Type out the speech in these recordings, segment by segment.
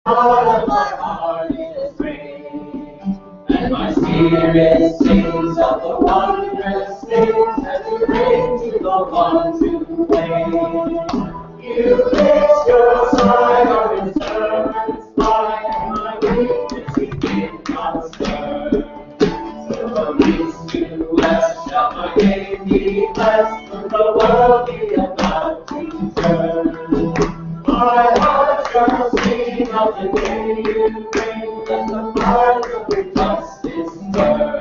All of my heart is free, and my spirit sings of the wondrous things that you bring to the one to play. You fix your side on your servant's life, and my weakness you did not stir. So the least you ask shall my name be blessed, for the world be about to turn. My heart shall sing of the day you bring, that the fires of your justice burn.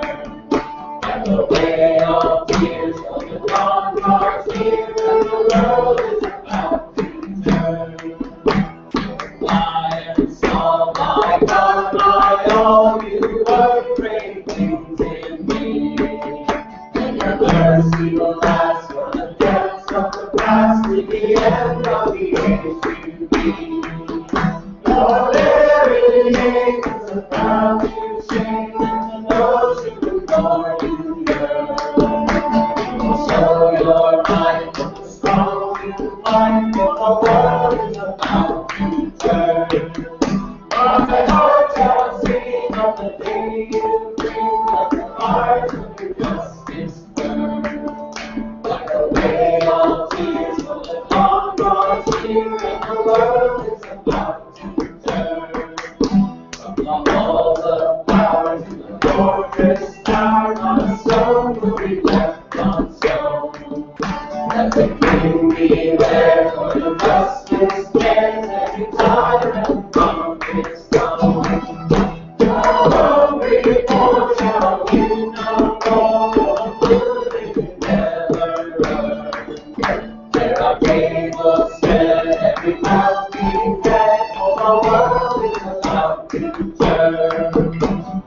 And the way of tears of the dawn draws near, and the world is about to turn. Lion song, my God, my all, you work great things in me. And your mercy will last from the depths of the past to the end of the age to be. For every angels are proud to sing, and those who adore you yearn. You will show your might, but the strong to fight, for the world is about to turn. My heart shall sing of the day you bring, that the fires of your justice burn. Like a way of tears, for the dawn draws near, and the world is about to turn. From the halls of power to the fortress tower, not a stone will be left unstone. Let the king beware, for the justice stands every tyrant from his throne. The hungry poor shall win no more, the food never run. There are tables spread, every mouth be fed, for the world is about to turn.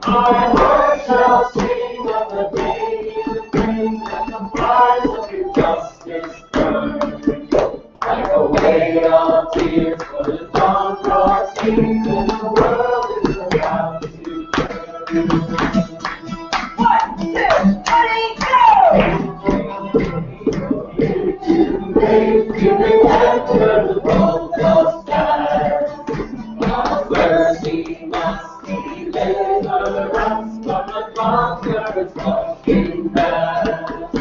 My heart shall sing of the day you bring, that the fires of your justice burn. Like a way of tears, for the dawn draws near, and the world is about to turn. 1, 2, 3, go! You enter the world of stars. God's mercy must deliver us from the conqueror's walking past.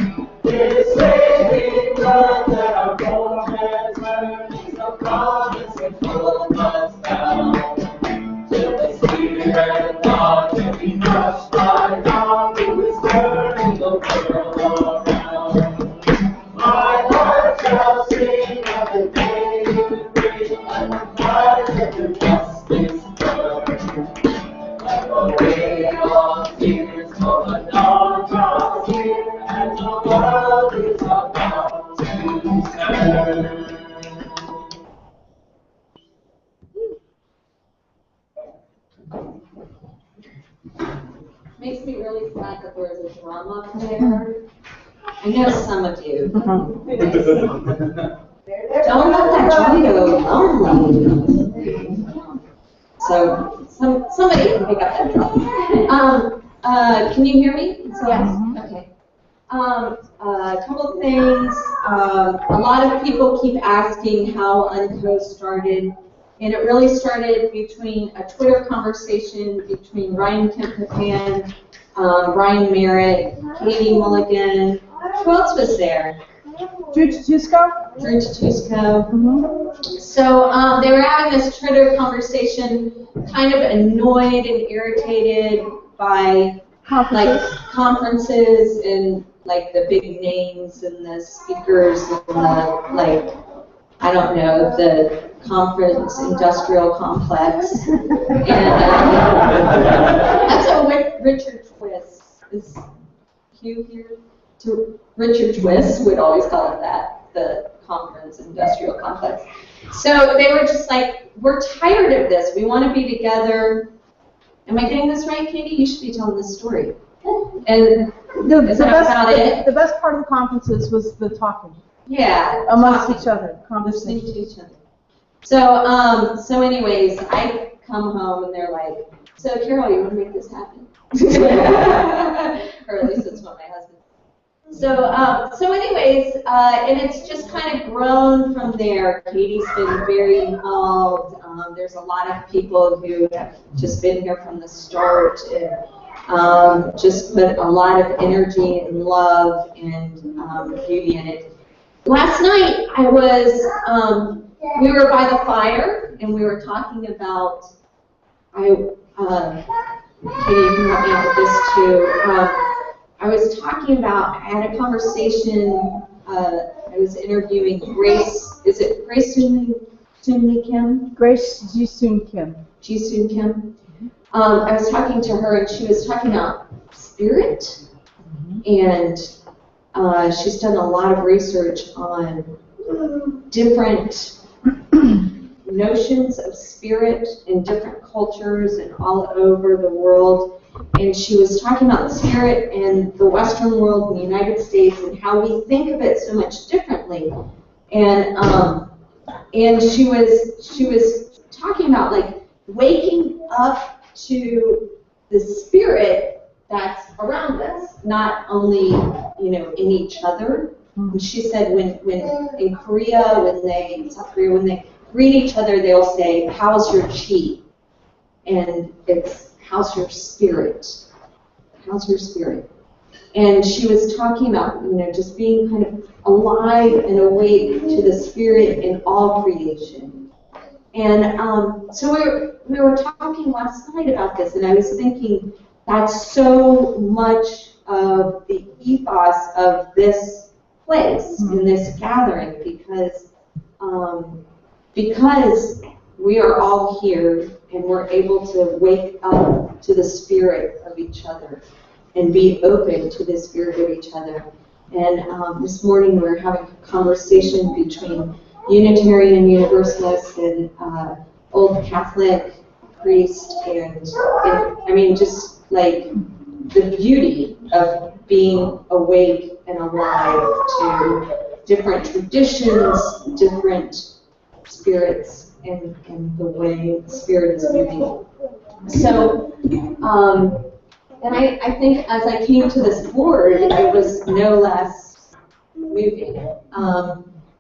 His saving blood that our foreheads burn is a promise which holds us down. Till the Spirit God can be crushed by God, who is turning the world around. My heart shall sing of the day you bring, and the fires of your justice burn. Like a way of tears, for the dawn draws near, and the world is about to turn. Makes me really sad that there was a drama there. I know some of you. Don't let that joy go lonely. So somebody can pick up that drum. Can you hear me? Yes. Okay. A couple of things. A lot of people keep asking how Unco started. And it really started between a Twitter conversation between Ryan Kemp-McMahon, Brian Merritt, Katie Mulligan. Who else was there? Drew Tusko? Drew Tusko. So they were having this Twitter conversation, kind of annoyed and irritated by like conferences and like the big names and the speakers and the like, I don't know, the conference industrial complex. And that's what Richard Twist, is Hugh here? Richard Twist would always call it that, the conference industrial complex. So they were just like, we're tired of this. We want to be together. Am I getting this right, Katie? You should be telling this story. And is that about it? The best part of the conferences was the talking. Yeah. Amongst each other, listening to each other. So anyways, I come home and they're like, so Carol, you want to make this happen? Or at least that's what my husband So anyways, and it's just kind of grown from there. Katie's been very involved. There's a lot of people who have just been here from the start and just put a lot of energy and love and beauty in it. Last night we were by the fire and we were talking about, Katie, you can help me out with this too. I was talking about, I had a conversation, I was interviewing Grace, is it Grace Soon-Lee Kim? Grace Ji-Soon Kim. Ji-Soon Kim. I was talking to her and she was talking about spirit, and she's done a lot of research on different notions of spirit in different cultures and all over the world. And she was talking about spirit in the Western world, in the United States, and how we think of it so much differently. And she was talking about like waking up to the spirit that's around us, not only in each other. And she said when in Korea, South Korea, when they greet each other, they'll say, "How's your chi?" And it's, "How's your spirit? How's your spirit?" And she was talking about, just being kind of alive and awake to the spirit in all creation. And so we were talking last night about this, and I was thinking that's so much of the ethos of this place, in this gathering, because we are all here and we're able to wake up to the spirit of each other and be open to the spirit of each other. And this morning we were having a conversation between Unitarian Universalists and Old Catholic priest, and I mean, just like the beauty of being awake and alive to different traditions, different spirits, and the way the spirit is moving. So, and I think as I came to this board, it was no less moving.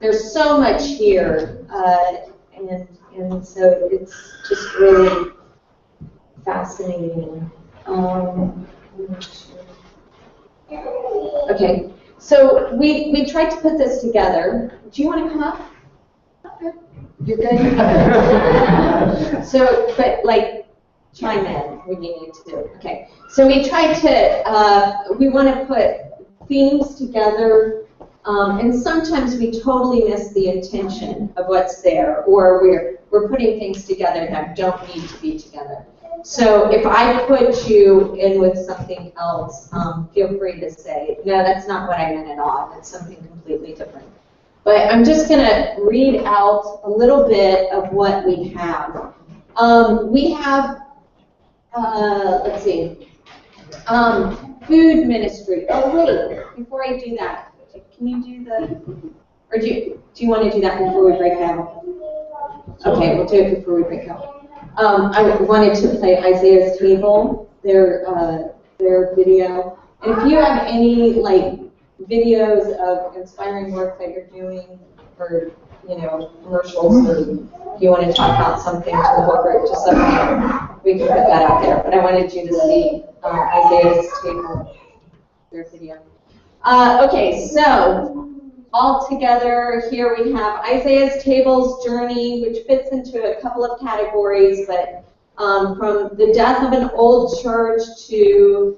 There's so much here, and so it's just really fascinating. Okay, so we tried to put this together. Do you want to come up? You're good? So, but like, chime in when you need to. Okay, so we tried to, we want to put themes together, and sometimes we totally miss the intention of what's there, or we're putting things together that don't need to be together. So if I put you in with something else, feel free to say, no, that's not what I meant at all. It's something completely different. But I'm just going to read out a little bit of what we have. We have, let's see, food ministry. Oh, wait, before I do that, can you do the, or do you want to do that before we break out? Okay, we'll do it before we break out. I wanted to play Isaiah's Table, their video. And if you have any, like, videos of inspiring work that you're doing, or commercials, or if you want to talk about something to the whole group, just let me know. We can put that out there. But I wanted you to see Isaiah's Table, their video. Okay, so all together here we have Isaiah's Table's journey, which fits into a couple of categories, but from the death of an old church to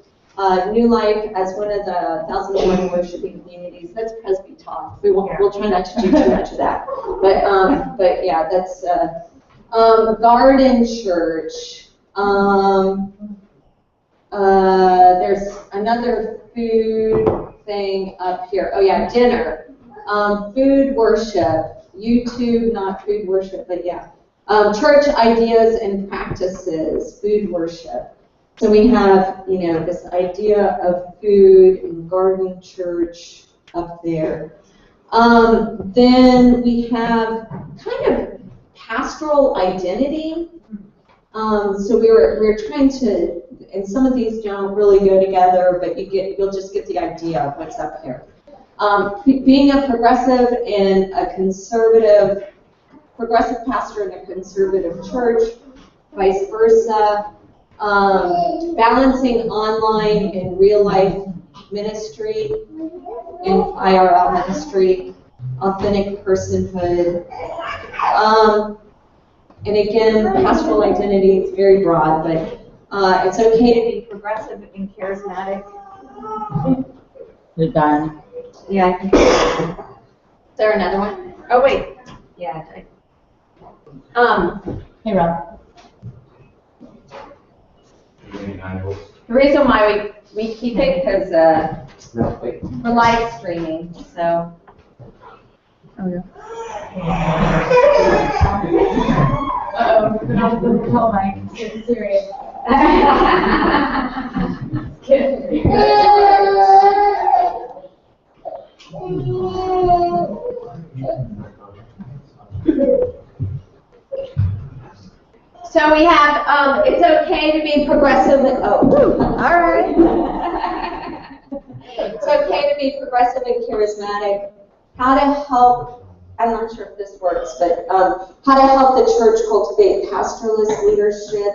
new life as one of the 1,001 worshiping communities. That's Presby talk. We'll try not to do too much of that. But yeah, that's Garden Church. There's another food thing up here. Oh yeah, dinner. Food worship. YouTube, not food worship, but yeah. Church ideas and practices. Food worship. So we have, this idea of food and garden church up there. Then we have kind of pastoral identity. So we were trying to, and some of these don't really go together, but you'll just get the idea of what's up here. Being a progressive in a progressive pastor in a conservative church, vice versa, balancing online and real life ministry and IRL ministry, authentic personhood. And again, pastoral identity is very broad, but it's okay to be progressive and charismatic. You're done. Yeah, I think. Is there another one? Oh, wait. Yeah, Hey, Rob. the reason why we keep it because we're live streaming, so. Oh, yeah. Uh-oh, put on the call mic. It's getting serious. So we have, it's okay to be progressive, all right. It's okay to be progressive and charismatic. How to help, I'm not sure if this works, but how to help the church cultivate pastoralist leadership.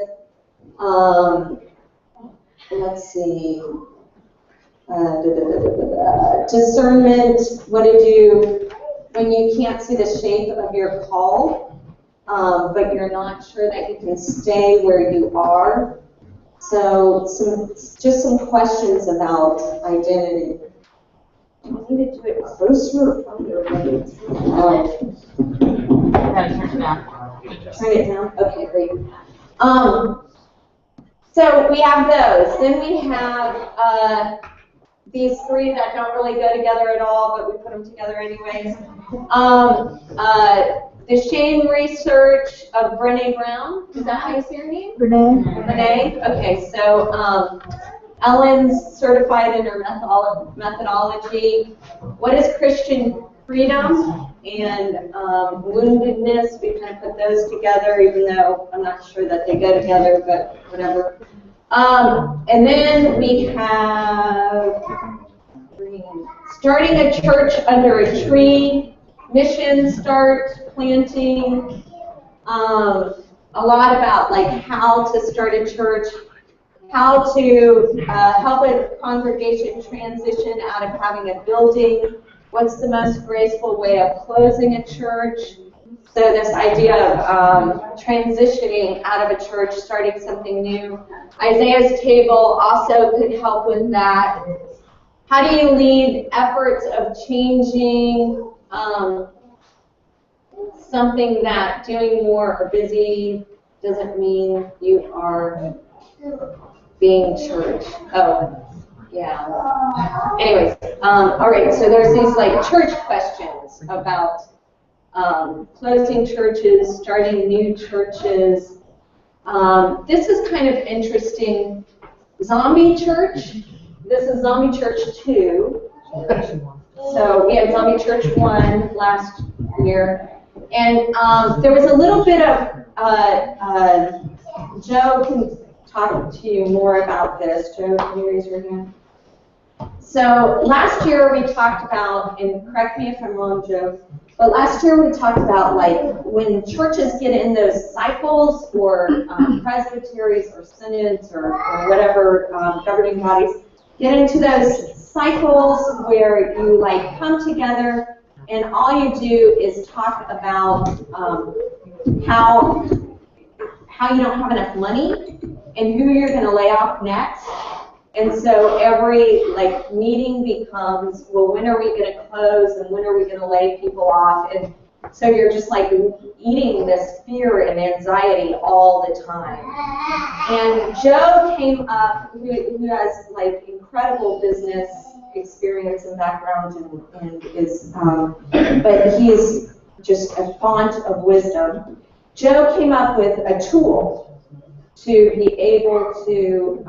Let's see. Discernment, what to do when you can't see the shape of your call, but you're not sure that you can stay where you are. So just some questions about identity. Do I need to do it closer or farther away? Gotta turn it down. Turn it down? Okay, great. So we have those. Then we have these three that don't really go together at all, but we put them together anyways. The shame research of Brené Brown. Is that how you say her name? Renee? Renee? Okay, so Ellen's certified in her methodology. What is Christian freedom and woundedness? We kind of put those together, even though I'm not sure that they go together, but whatever. And then we have starting a church under a tree, mission start, planting, a lot about like how to start a church, how to help a congregation transition out of having a building, what's the most graceful way of closing a church. So this idea of transitioning out of a church, starting something new. Isaiah's table also could help with that. How do you lead efforts of changing something that doing more or busy doesn't mean you are being church? Oh, yeah. Anyways, all right, so there's these like church questions about closing churches, starting new churches. This is kind of interesting. Zombie church. This is Zombie Church 2. So we had Zombie Church 1 last year. And there was a little bit of, Joe can talk to you more about this. Joe, can you raise your hand? So last year we talked about, and correct me if I'm wrong, Joe, but last year we talked about like when churches get in those cycles, or presbyteries or synods or whatever governing bodies get into those cycles where you like come together and all you do is talk about how you don't have enough money and who you're going to lay off next. And so every like meeting becomes, well, when are we going to close and when are we going to lay people off? And so you're just like eating this fear and anxiety all the time. And Joe came up, who has like incredible business experience and background, and is, but he's just a font of wisdom. Joe came up with a tool to be able to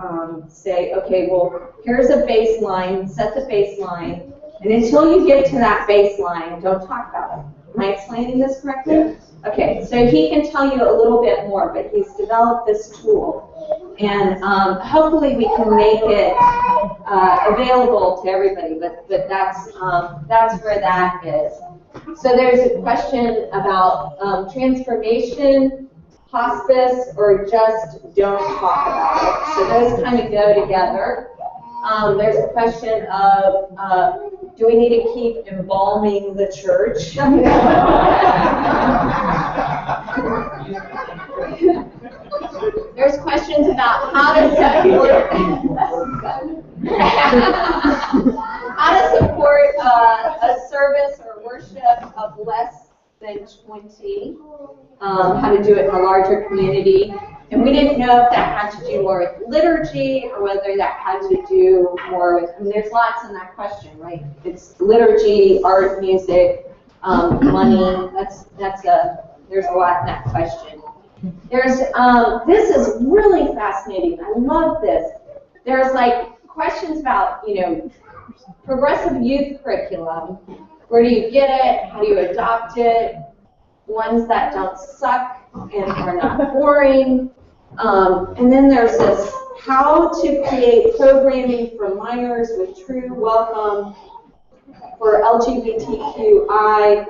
say, okay, well, here's a baseline, set the baseline, and until you get to that baseline, don't talk about it. Am I explaining this correctly? Yes. Okay, so he can tell you a little bit more, but he's developed this tool, and hopefully we can make it available to everybody. But that's where that is. So there's a question about transformation, hospice, or just don't talk about it. So those kind of go together. There's a question of do we need to keep embalming the church? There's questions about how to support a service or worship of less than 20, how to do it in a larger community. And we didn't know if that had to do more with liturgy or whether that had to do more with, I mean, there's lots in that question, right? It's liturgy, art, music, money. There's a lot in that question. This is really fascinating. I love this. There's like questions about, progressive youth curriculum. Where do you get it? How do you adopt it? Ones that don't suck and are not boring. And then there's this how to create programming for minors with true welcome for LGBTQI,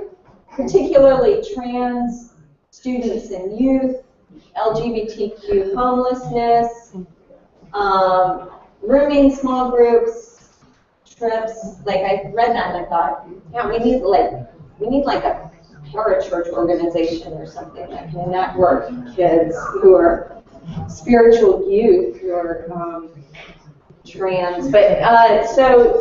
particularly trans students and youth, LGBTQ homelessness, rooming small groups, trips. Like I read that and I thought, yeah, we need like a parachurch organization or something that can network kids who are spiritual youth who are trans. But so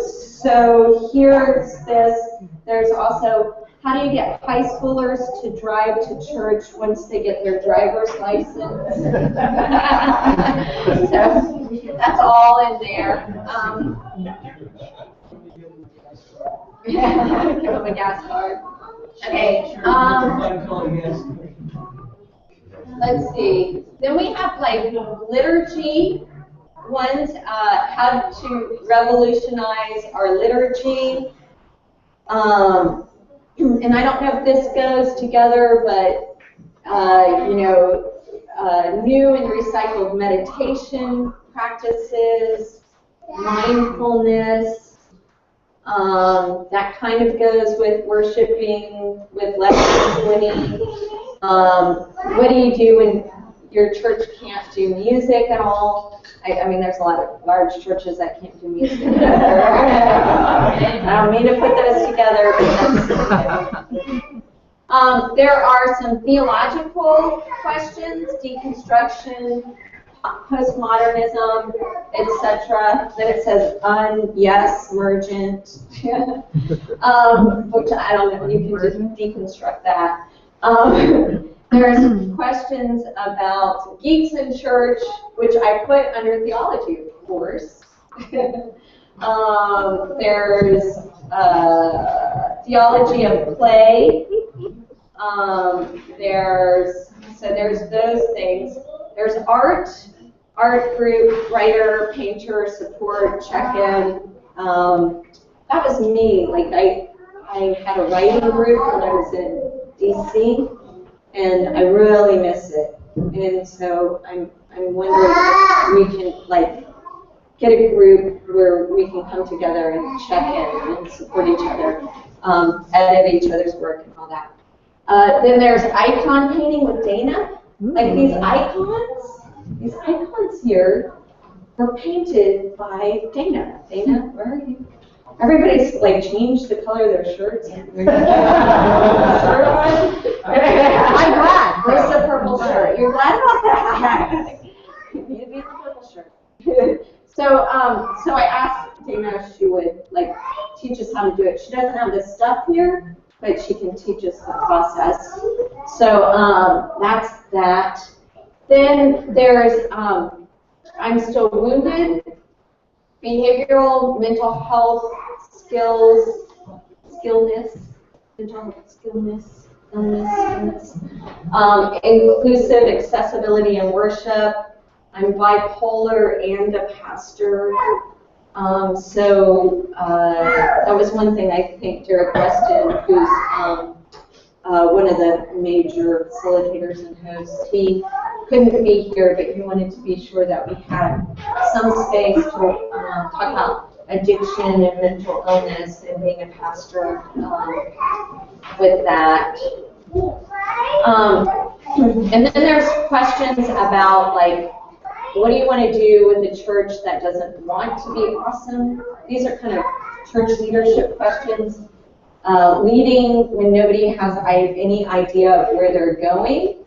here's this. There's also how do you get high schoolers to drive to church once they get their driver's license? So that's all in there. Give them a gas card. Okay. Let's see. Then we have like liturgy ones, how to revolutionize our liturgy. And I don't know if this goes together, but new and recycled meditation practices, mindfulness. That kind of goes with worshiping with less than 20. What do you do when your church can't do music at all? I mean, there's a lot of large churches that can't do music. I don't mean to put those together, but there are some theological questions, deconstruction, postmodernism, etc. Then it says yes, emergent, which I don't know, you can just deconstruct that. There's questions about geeks in church, which I put under theology, of course. There's theology of play. There's those things. There's art group, writer, painter, support, check-in. That was me. Like I had a writing group when I was in DC, and I really miss it. And so I'm wondering if we can like get a group where we can come together and check in and support each other, edit each other's work and all that. Then there's icon painting with Dana. Like these icons here were painted by Dana. Dana, where are you? Everybody's like changed the color of their shirts. Shirt on? I'm glad. Where's the purple shirt? You're glad about that? You need to be in the purple shirt. So I asked Dana if she would like teach us how to do it. She doesn't have this stuff here, but she can teach us the process. So that's that. Then there's I'm Still Wounded, behavioral, mental health, inclusive accessibility and worship. I'm bipolar and a pastor. That was one thing I think Derek Weston, who's one of the major facilitators and hosts. He couldn't be here, but he wanted to be sure that we had some space to talk about addiction and mental illness and being a pastor with that. And then there's questions about, like, what do you want to do with a church that doesn't want to be awesome? These are kind of church leadership questions. Leading when nobody has any idea of where they're going.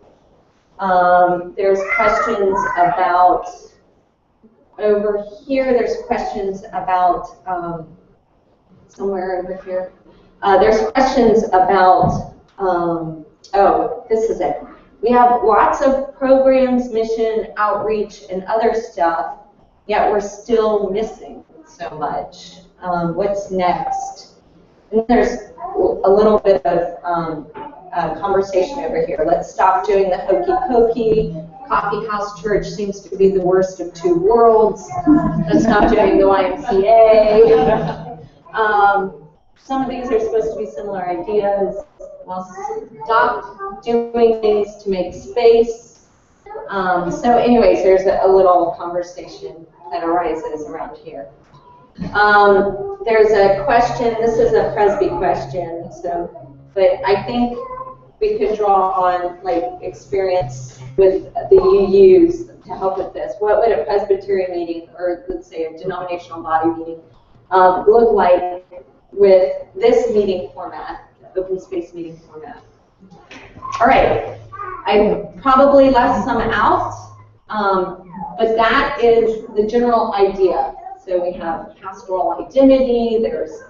There's questions about, over here, there's questions about, somewhere over here, there's questions about, oh, this is it. We have lots of programs, mission, outreach, and other stuff, yet we're still missing so much. What's next? And there's a little bit of conversation over here. Let's stop doing the hokey pokey. Coffee house church seems to be the worst of two worlds. Let's stop doing the YMCA. Some of these are supposed to be similar ideas. Well, stop doing things to make space. So anyways, there's a little conversation that arises around here. There's a question, this is a Presby question, but I think we could draw on, like, experience with the UUs to help with this. What would a Presbyterian meeting, or let's say a denominational body meeting, look like with this meeting format, open space meeting format? All right, I probably left some out, but that is the general idea. So we have pastoral identity, there's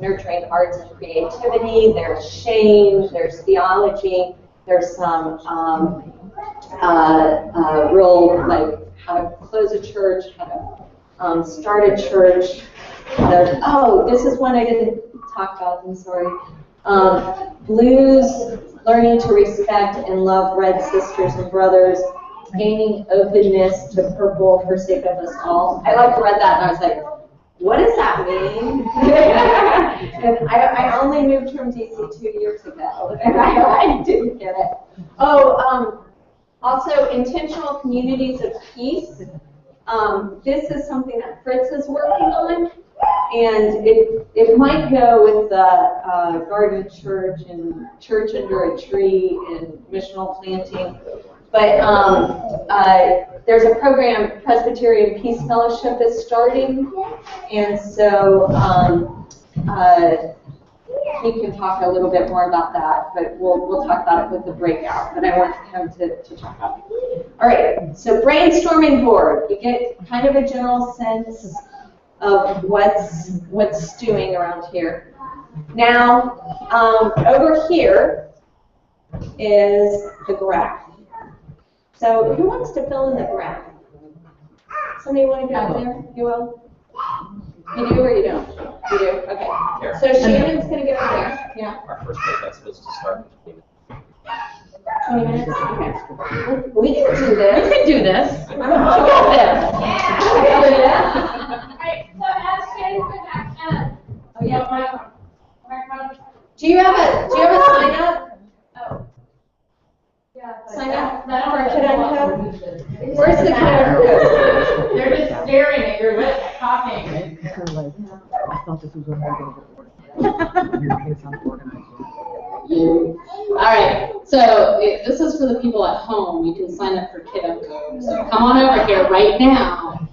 nurturing arts and creativity, there's shame, there's theology, there's some real, like, how to close a church, how to start a church, oh, this is one I didn't talk about, I'm sorry. Blues, learning to respect and love red sisters and brothers, gaining openness to purple for sake of us all. I read that and I was like, what does that mean? And I only moved from DC 2 years ago, and I didn't get it. Oh, also intentional communities of peace. This is something that Fritz is working on, and it might go with the garden church and church under a tree and missional planting. But there's a program, Presbyterian Peace Fellowship is starting, and so he can talk a little bit more about that, but we'll talk about it with the breakout, but I want him to talk about it. All right, so brainstorming board. You get kind of a general sense of what's stewing around here. Now, over here is the graph. So who wants to fill in the graph? Somebody want to go over there? You will? You do or you don't? You do? Okay. Here. So Shannon's going to get over there. Yeah. Our first breakout is supposed to start in 20 minutes? Okay. We can do this. We can do this. I'm okay with this. Alright, so as Shannon said that, Oh, yeah. Do you have a sign up? Oh. Yeah. Sign up for a kid. Where's the kid? They're just staring at your lips, talking. I thought this was when we were going to get ordered. Your kids aren't organized All right, so this is for the people at home. You can sign up for Kiddo Code. So come on over here right now.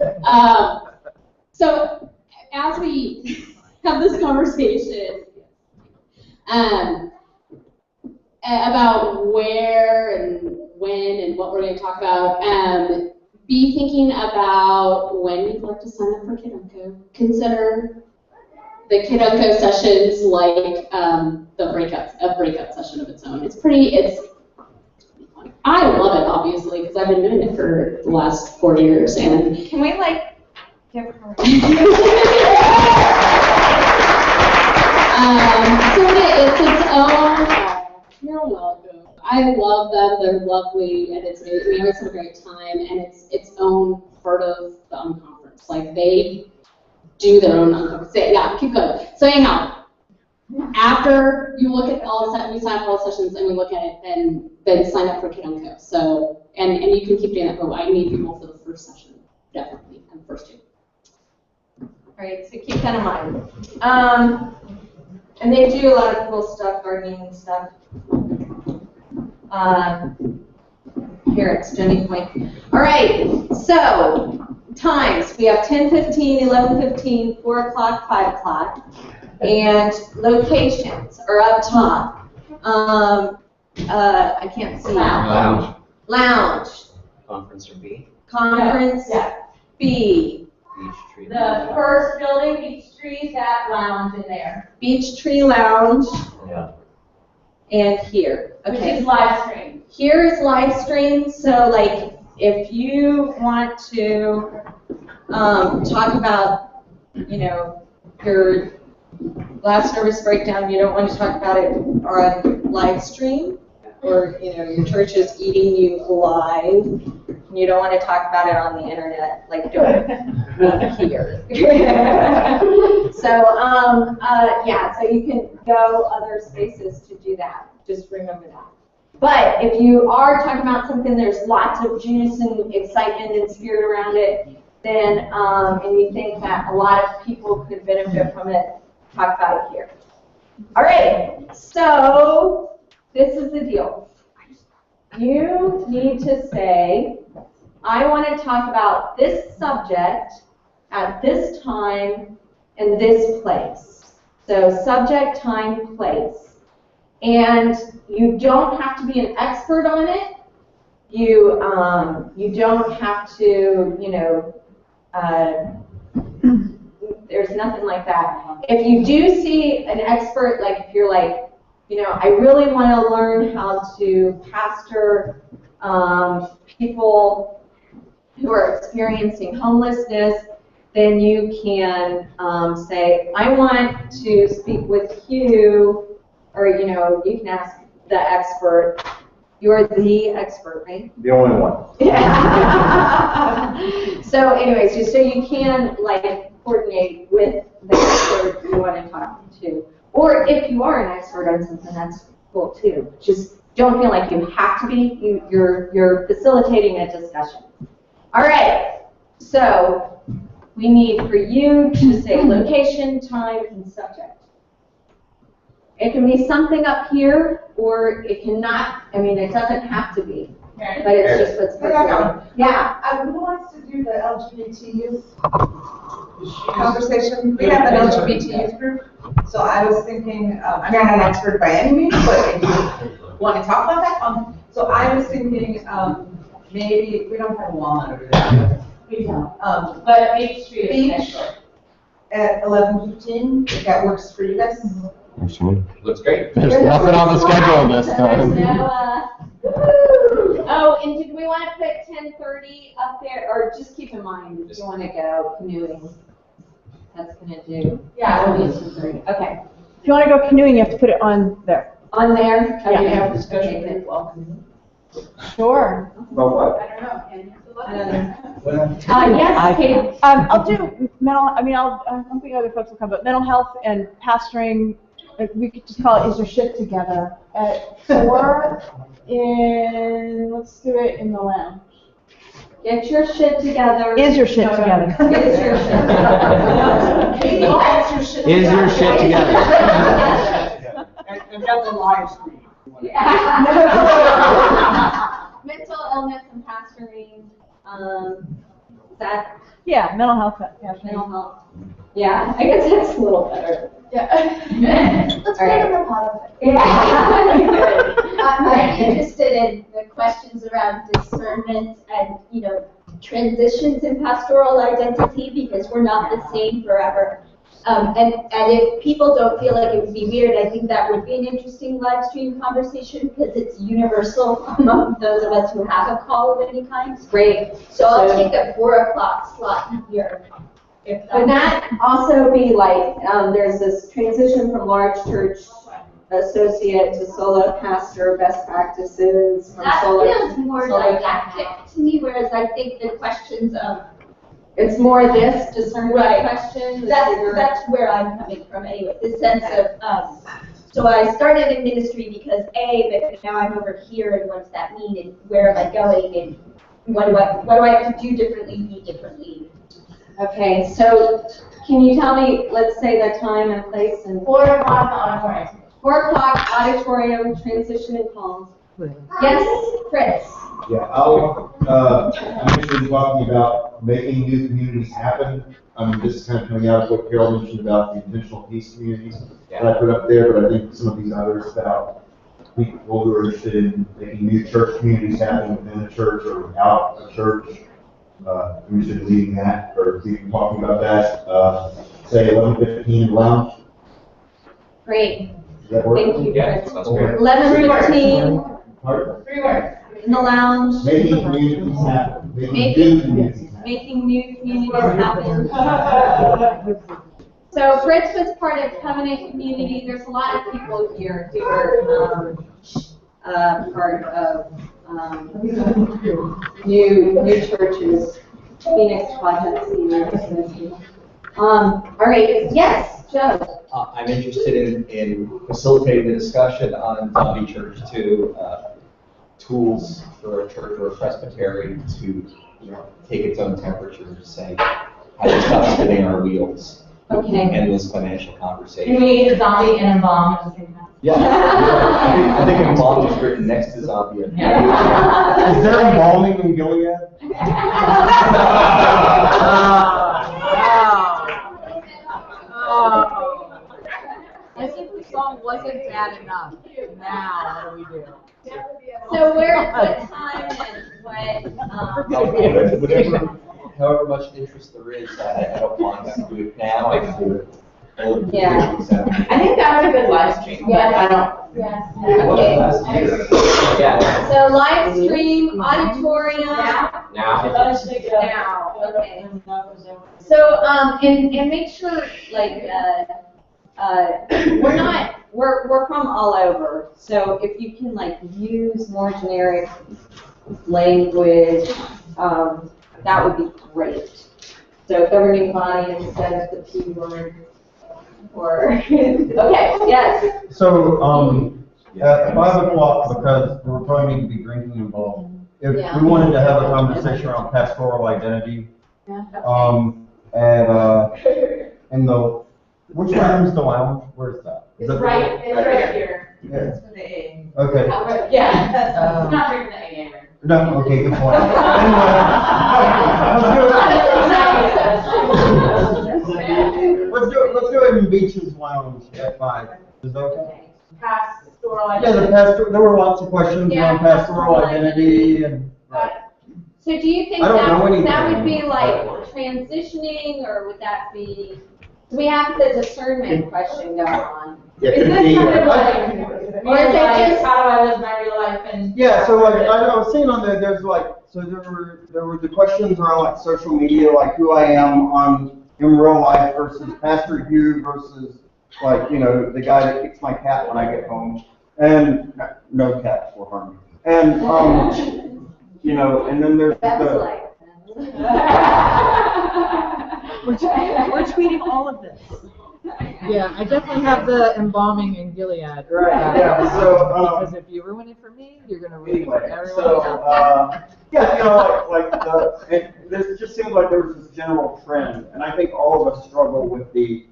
So as we have this conversation about where and when and what we're going to talk about, be thinking about when you'd like to sign up for Kiddo Code. Consider the Kiddo Code sessions like the breakout session of its own. It's pretty fun. I love it, obviously, because I've been doing it for the last 4 years. And Can we, like, give her? So it's its own. You're welcome. I love them. They're lovely, and we always have a great time. And it's its own part of the unconference. Like they do their own unconference. Yeah, keep going. So anyhow, After you look at all the we sign up all the sessions and we look at it, then sign up for Kid on Co. So, and you can keep doing that, but I need people for the first session, definitely, and the first two. All right, so keep that in mind. And they do a lot of cool stuff, gardening stuff. Here at Stony Point. All right, so times. We have 10:15, 11:15, 4 o'clock, 5 o'clock. And locations are up top. I can't see. Lounge. Conference or B? Conference. Yeah. B. Beach tree. The first building, Beach Tree, that lounge in there, Beach Tree Lounge. Yeah. And here. which Okay. is live stream. Here is live stream. So like if you want to talk about, you know, your last service breakdown, you don't want to talk about it on live stream, or you know your church is eating you alive, you don't want to talk about it on the internet, like doing here. So yeah, so you can go other spaces to do that. Just remember that. But if you are talking about something there's lots of juice and excitement and spirit around it, then and you think that a lot of people could benefit from it, talk about it here. All right, so this is the deal. You need to say, I want to talk about this subject at this time and this place. So subject, time, place. And you don't have to be an expert on it. You don't have to, you know, there's nothing like that. If you do see an expert, like if you're like, you know, I really want to learn how to pastor people who are experiencing homelessness, then you can say, I want to speak with Hugh, or you know, you can ask the expert. You're the expert, right? The only one. Yeah. So anyways, just so you can like coordinate with the expert you want to talk to. Or if you are an expert on something, that's cool too. Just don't feel like you have to be. You're facilitating a discussion. All right. So we need for you to say location, time, and subject. It can be something up here, or it cannot. I mean, it doesn't have to be, but it's just what's preferred. Yeah. Who wants to do the LGBT youth conversation? We have an LGBT youth group, so I was thinking, I'm not an expert by any means, but if you want to talk about that, so I was thinking, maybe, we don't have a walnut over there. We don't. But Beach Tree is next Beach door. at 11:15, if that works for you guys. Looks great. There's nothing on the schedule this time. Oh, and did we want to put 10:30 up there, or just keep in mind if you want to go canoeing? That's gonna do. Yeah. It'll be 10:30. Okay. If you want to go canoeing, you have to put it on there. On there. Yeah. Okay. Have discussion with welcome. Sure. About what? I don't know, can you? Yes, Kate. I'll do mental, I'm thinking other folks will come, but mental health and pastoring, we could just call it Is Your Shit Together at 4 let's do it in the lounge. Get your shit together. Is your shit together? Is your shit together. Is your shit together? And that's a live stream. Mental illness and pastoring. That Yeah, mental health. mental health. Yeah, I guess that's a little better. Yeah. Let's All right. put them on. Yeah. I'm interested in the questions around discernment and, you know, transitions in pastoral identity, because we're not the same forever. And if people don't feel like it would be weird, I think that would be an interesting live stream conversation, because it's universal among those of us who have a call of any kind. Great. So I'll take a 4 o'clock slot here. Would that also be like, there's this transition from large church associate to solo pastor, best practices from That solo. feels more didactic to me, whereas I think the questions of It's more this discernment Right. question. That's where I'm coming from anyway, the sense of, so I started in ministry because but now I'm over here, and what does that mean, and where am I going, and what do I have to do differently, be differently? Okay, so can you tell me, let's say the time and place and 4 o'clock auditorium. 4 o'clock auditorium, transition and calls. Yes, Chris? Yeah, I'm interested in talking about making new communities happen. This is kind of coming out of what Carol mentioned about the intentional peace communities that I put up there, but I think some of these others about people who are interested in making new church communities happen within the church or out of church. I'm interested in leading that, or talking about that, say 11:15 in the lounge. Great. Does that work? Thank you, Yeah, Chris. sounds great. 11:15 Pardon? 3 words. in the lounge. Making communities happen. Making new communities happen. Making new communities happen. So Fritz was part of Covenant Community. There's a lot of people here who are part of new churches. Phoenix Project. All right. Yes, Joe. I'm interested in facilitating the discussion on Zombie Church 2, tools for a church or a presbytery to take its own temperature and say, how to stop spinning our wheels. Okay. Endless financial Can conversation. we eat a zombie and embalm at the same time? Yeah, I think embalm is written next to zombie. Is there embalming in Gilead? I think the song wasn't bad enough. Now, what do we do? So where, what time and what? Whatever, however much interest there is, I don't mind to do it now. I can do it. Yeah. I think that was a good live stream. Yeah. I don't. Yes. Okay. Yeah. So live stream, auditorium. Now. Now, okay. So, and make sure, like, we're from all over. So if you can, like, use more generic language, that would be great. So governing body instead of the P word. Or, okay, yes. So, at 5 o'clock, because there will probably need to be drinking involved, if Yeah. we wanted to have a conversation around pastoral identity, Yeah. in the, which room is the lounge? Where's that? Is It's that- right here. Yeah. For the AA. Okay. Yeah. It's not drinking the AA room. No, okay, good point. Anyway, let's do it in Beach's Lounge at 5. Is that okay? Pastoral Yeah, there were lots of questions Yeah, on pastoral identity and, right. So do you think I don't know that anything. would be like transitioning, or would that be, do we have the discernment question going on? Yeah, Is could this be, kind of uh, Or is it just, how do I live my real life and? Yeah, so like, I was seeing on there's like, so there were the questions around like social media, like who I am in real life versus Pastor Hugh versus like, the guy that kicks my cat when I get home. And no cats were harmed. And, and then there's that's the, like. We're tweeting all of this. Yeah, I definitely have the embalming in Gilead. Right, yeah, so, because if you ruin it for me, you're gonna ruin it for anyway, everyone so, else. this just seems like there was this general trend, and I think all of us struggle with the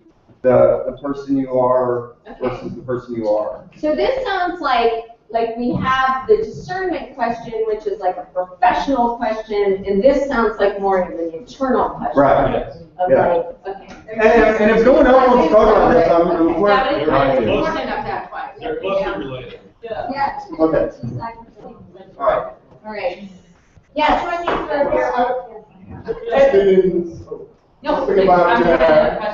person you are versus the person you are. So this sounds like we have the discernment question, which is like a professional question, and this sounds like more of an internal question. Right. Of Yeah. like, okay. And if no one else wants to talk about this, I'm That glad. was important enough to have twice. They're closely related. Yeah. Okay. All right. All right. Yes. No, Think about, I'm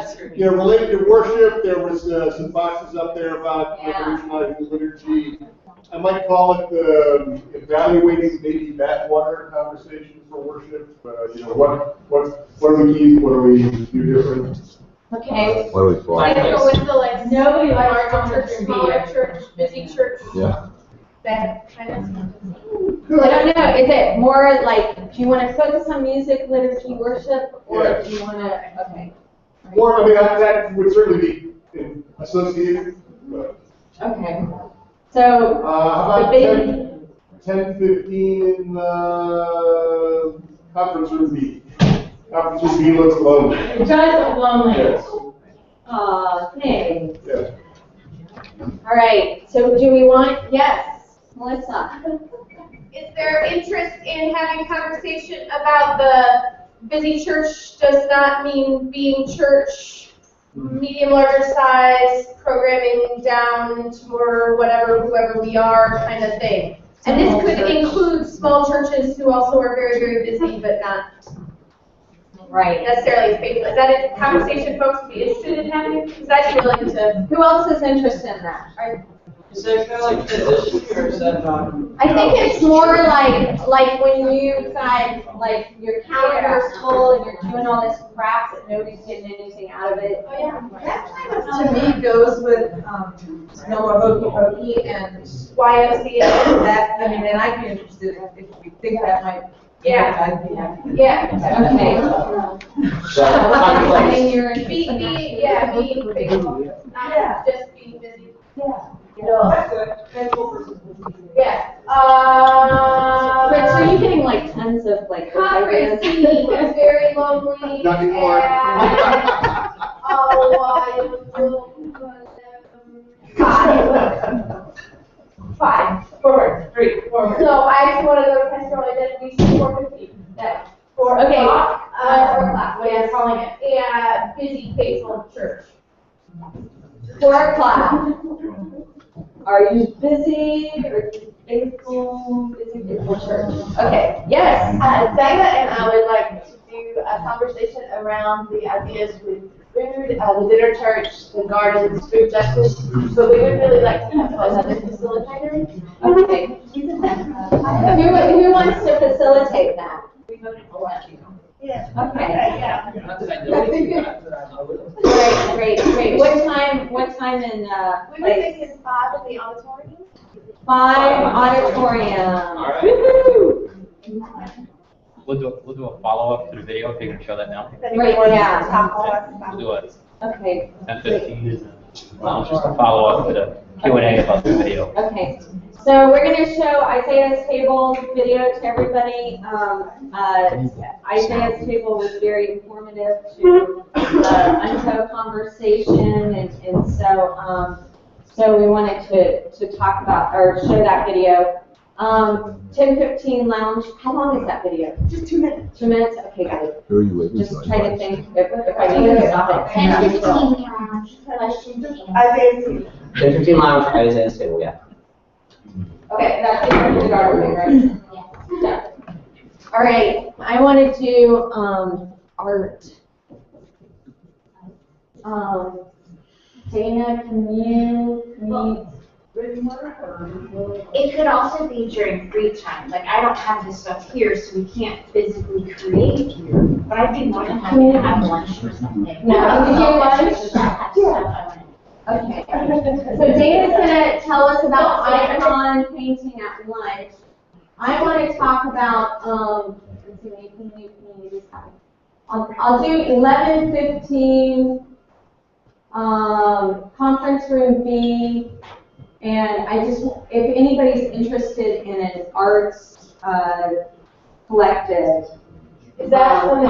just related to worship, there was some boxes up there about Yeah. revolutionizing the liturgy. I might call it evaluating maybe backwater conversations for worship. What do we keep? What do we do different? Okay. What are we I for? go with the, like, Nobody likes large going church, to smaller be church, busy church. Yeah. that kind of. I don't know, is it more like, do you want to focus on music, liturgy, worship, or Yeah. do you want to, okay. Or, I mean, that would certainly be associated, but. Okay. So, How the about baby, 10:15 in the conference room B? Conference room B looks lonely. it does look lonely. Yes. Aw, thanks. Yeah. All right, so do we want, yes, Melissa? Is there interest in having conversation about the busy church does not mean being church, medium, larger size, programming down to more whatever, whoever we are kind of thing? And this could include small churches who also are very, very busy, but not Right. necessarily faithful. Is that a conversation folks would be interested in having? Because I'd be willing to. Who else is interested in that? Is that kind of like transition, or is that not? I think it's more like when you decide, like, your calendar's full and you're doing all this crap that nobody's getting anything out of it. Oh, yeah. That kind of, to me, goes with, no more OE and YMCA. that, I mean, and I'd be interested if you think that might. Yeah. I'd be happy. Yeah. Okay. So, I mean, you're Being faithful, not just being busy. No, that's good. Faithful versus busy. Yeah. Rich, are you getting like tons of like Conference ideas? meeting was very lonely. Not anymore. Five. Forward. 3. Forward. So I just want to go to pastoral identity 4:15. No. 4 Okay. o'clock. 4 o'clock. What are you calling it? Yeah. Busy faithful church. 4 o'clock. Are you busy? Are you faithful? Busy faithful church. Okay. Yes. Becca and I would like to do a conversation around the ideas with food, the dinner church, the gardens, food justice. But we would really like to have another facilitator. Okay. Who wants to facilitate that? We voted for that. Yeah. Okay. Yeah. Great. What time in, We were place? thinking 5 in the auditorium. 5 auditorium. All right. Woo-hoo. We'll do a follow-up through video, if you can show that now. Great, yeah. We'll do it. Okay. 10:15. Just a follow-up to the Q&A about the video. Okay. So we're going to show Isaiah's table video to everybody. Isaiah's table was very informative to UNCO conversation, and so we wanted to talk about or show that video. 10:15 lounge. How long is that video? Just 2 minutes. 2 minutes? Okay, got it. Who are you waiting Just for? trying to think if I need to stop it. 10:15 lounge, question. Isaiah's table. 10:15 lounge, Isaiah's table, yeah. Okay, that's the garden, right? Yeah. All right, I want to do art. Dana, can you? It could also be during free time. Like, I don't have this stuff here, so we can't physically create here. But I'd be more than happy to have lunch or something. No, did you lunch? Yeah. Okay. So Dana's gonna tell us about icon painting at lunch. I want to talk about let's see, can you just have it? I'll do 11:15 conference room B, and I just if anybody's interested in an arts collective. Is that something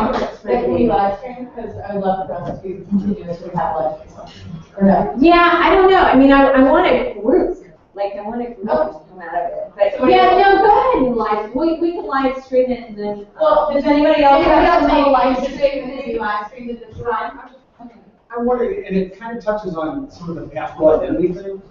that can be live streamed? Because I would love for us to continuously have live streams. Or no? Yeah, I don't know. I mean, I want a group. Like, I want a group to come out of it. But yeah, no, go ahead and live. We can live stream it and then. Well, does anybody else have something live like stream? Can be live streamed at this time? I'm wondering, and it kind of touches on some of the pastoral identity things,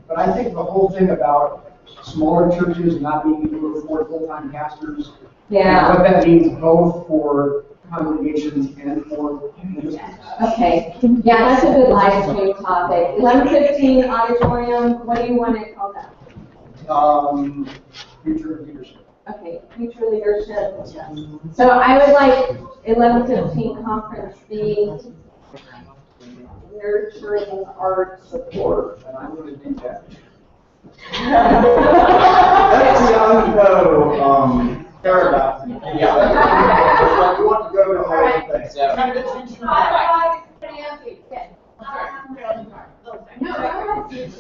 but I think the whole thing about smaller churches not being able to afford full-time pastors. Yeah. And what that means both for congregations and for ministries. Okay. Yeah, that's a good live stream topic. 11:15 auditorium. What do you want to call that? Future leadership. Okay, future leadership. So I would like 11:15 conference B. Nurturing art support. And I'm going to do that. That's the unco, paradox. Yeah. Like you want to go to the whole thing. Is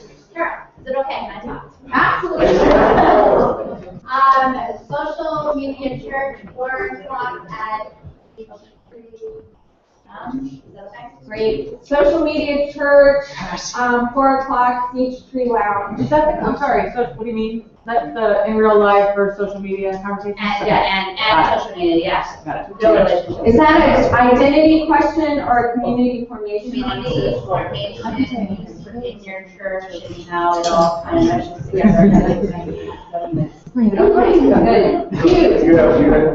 it okay? Can I talk? Absolutely. Social media church, 4 o'clock at. Is that okay? Great. Social media church, 4 o'clock, Peachtree Lounge. Is that the, I'm sorry, so what do you mean? That's the in real life or social media conversation? And social media, yes. Got it. Build relationships. Is that an identity question or a community formation? Community formations in your church and how it all kind of meshes together.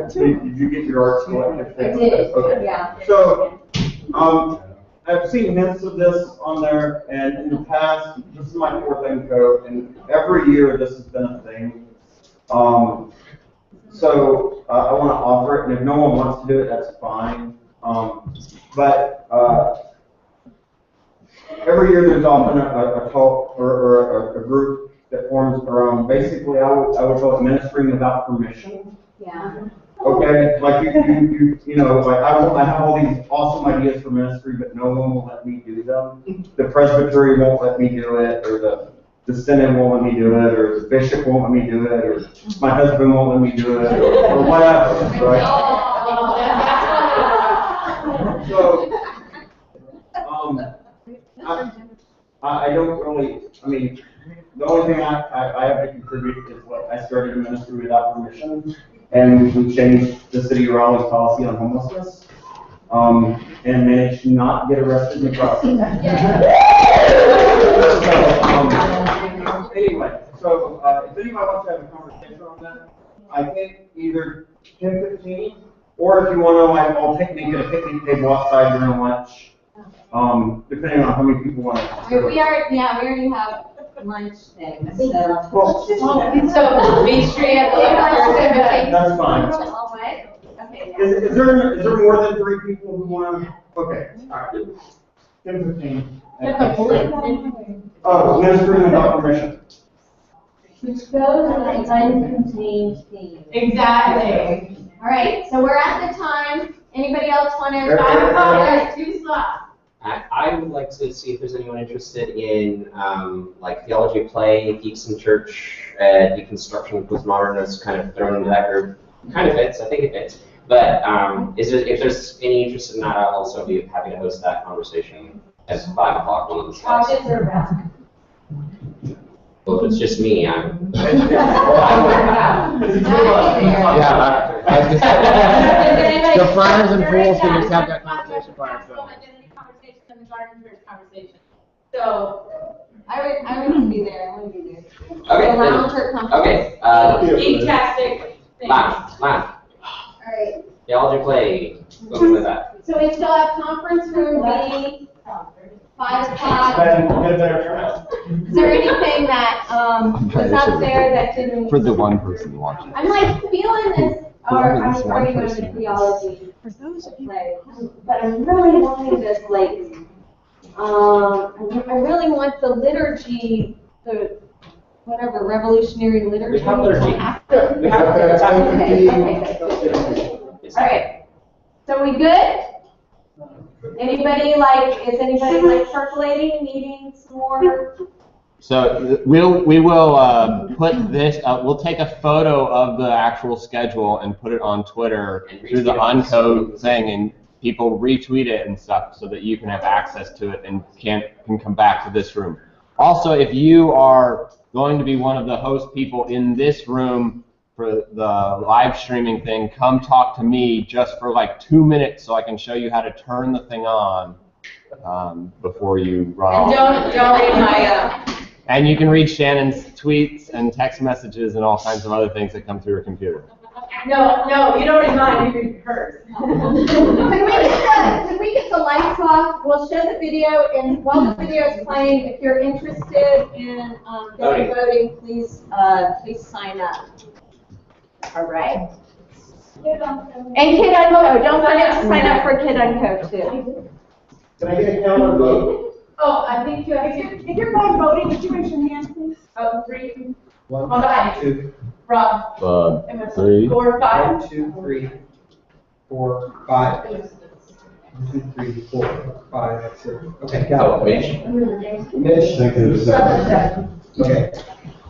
Did you get your art collective thing? I did, Okay. yeah. So, I've seen hints of this on there, and in the past, this is my 4th NCO, and every year this has been a thing. So I want to offer it, and if no one wants to do it, that's fine. But every year there's often a talk or a group that forms around, basically I would call it ministering without permission. Yeah. Okay, like you know, like I have all these awesome ideas for ministry, but no one will let me do them. The presbytery won't let me do it, or the synod won't let me do it, or the bishop won't let me do it, or my husband won't let me do it, or whatever, right? So, I don't really, I mean, the only thing I have to contribute is what I started a ministry without permission, and we changed the city of Raleigh's policy on homelessness, and managed to not get arrested in the process. So, anyway, so if anybody wants to have a conversation on that, I think either 10:15, or if you want to, like, I'll make it a picnic table outside during lunch, depending on how many people want to. We already have lunch thing, so. Well, So, Peachtree at the. that's fine. Okay. Is there more than 3 people who want to? Okay, all right. 10:15. Oh, ministering without permission. Which goes on an uncontained theme. Exactly. All right, so we're at the time. Anybody else want to? 5 o'clock, there's 2 slots. I would like to see if there's anyone interested in like theology play, geeks in church, deconstruction, postmodernist kind of thrown into that group. Kind of fits, I think it fits. But if there's any interest in that, I'll also be happy to host that conversation at 5 o'clock one of the slots. Well, if it's just me, I'm. The fryers and pools can just have that conversation by ourselves. So, I would be there. I would be there. Okay. The lounge or conference. Okay. Geektastic. Live. All right. Theology play. Go with that. So we still have conference room B, 5 o'clock. Is there anything that was up there that didn't? For the one person watching. I'm like feeling this, or I'm This one already going to person. theology. But I'm really wanting this, like, I really want the liturgy, the whatever revolutionary liturgy. We have liturgy. After. We have Okay. All right. So we good? Anybody is anybody like circulating, needing some more? So we will put this. We'll take a photo of the actual schedule and put it on Twitter through the Uncode thing, and people retweet it and stuff so that you can have access to it and can come back to this room. Also, if you are going to be one of the host people in this room for the live streaming thing, come talk to me just for like 2 minutes so I can show you how to turn the thing on before you run off. Don't read my. And you can read Shannon's tweets and text messages and all kinds of other things that come through her computer. No, you don't read mine, you read hers. Can we get the lights off? We'll show the video, and while the video is playing, if you're interested in voting, please sign up. All right. And Kid Unco, don't forget to sign up for Kid Unco too. Can I get a count on vote? Oh, I think you have to. If you're going voting, would you raise your hand, please? Oh, 3. One, On behind you. 2, Rob. 4, 5. 1, 2, 3, 4, 5. 1, 2, 3, 4, 5, 6. Okay, got it. Mitch. Thank you. Okay.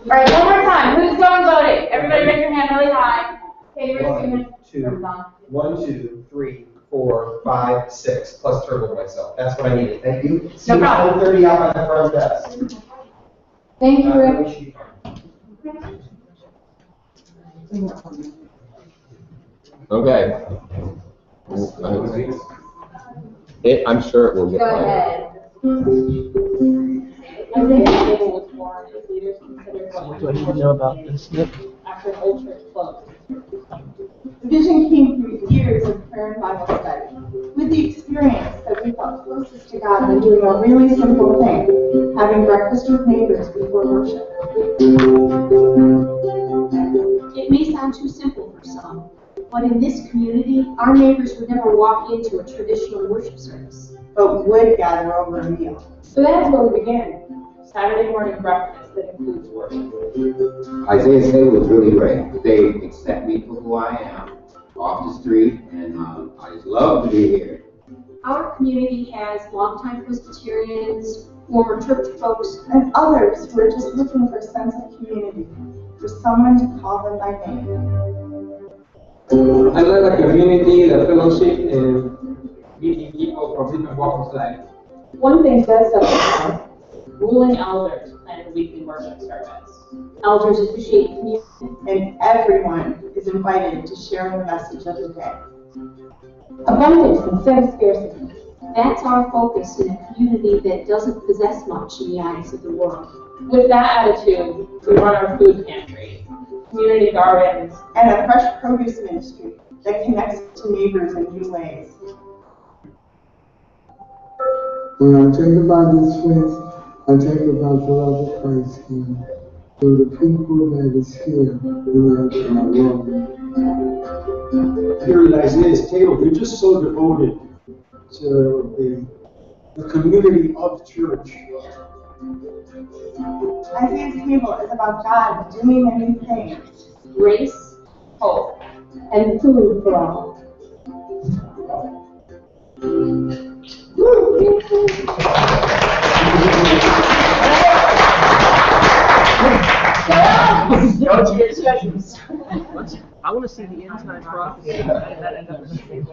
All right, one more time. Who's going voting? Everybody raise your hand really high. Okay, raise your hand. 1, 2, 3, 4, 5, 6, plus turtle myself. That's what I needed. Thank you. No problem. 30 out by the front desk. Thank you, Rick. Okay. I'm sure it will get Go better. ahead. I think the table was born as leaders considered What do I need to know about this, Nick? after the old church closed. The vision came through years of prayer and Bible study, with the experience that we felt closest to God when doing a really simple thing, having breakfast with neighbors before worship. It may sound too simple for some, but in this community, our neighbors would never walk into a traditional worship service. But would gather over a meal. So that's where we began. Saturday morning breakfast that includes worship. Isaiah's table was really great. They accept me for who I am off the street, and I just love to be here. Our community has longtime Presbyterians, former church folks, And others who are just looking for a sense of community, for someone to call them by name. I like the community, the fellowship, and meeting people from different walks of life. One thing does set us apart. Ruling elders plan a weekly worship service. Elders appreciate community. And everyone is invited to share the message of the day. abundance instead of scarcity. That's our focus in a community that doesn't possess much in the eyes of the world. With that attitude, we run our food pantry, community gardens, and a fresh produce ministry that connects to neighbors in new ways. When I think about this place, I think about the love of Christ here. For the people that is here in our world. Here at Isaiah's table, they're just so devoted to the community of church. Isaiah's table is about God doing a new thing. grace, hope, and food for all. Go to your sessions. I want to see the end time prophecy. That end up in the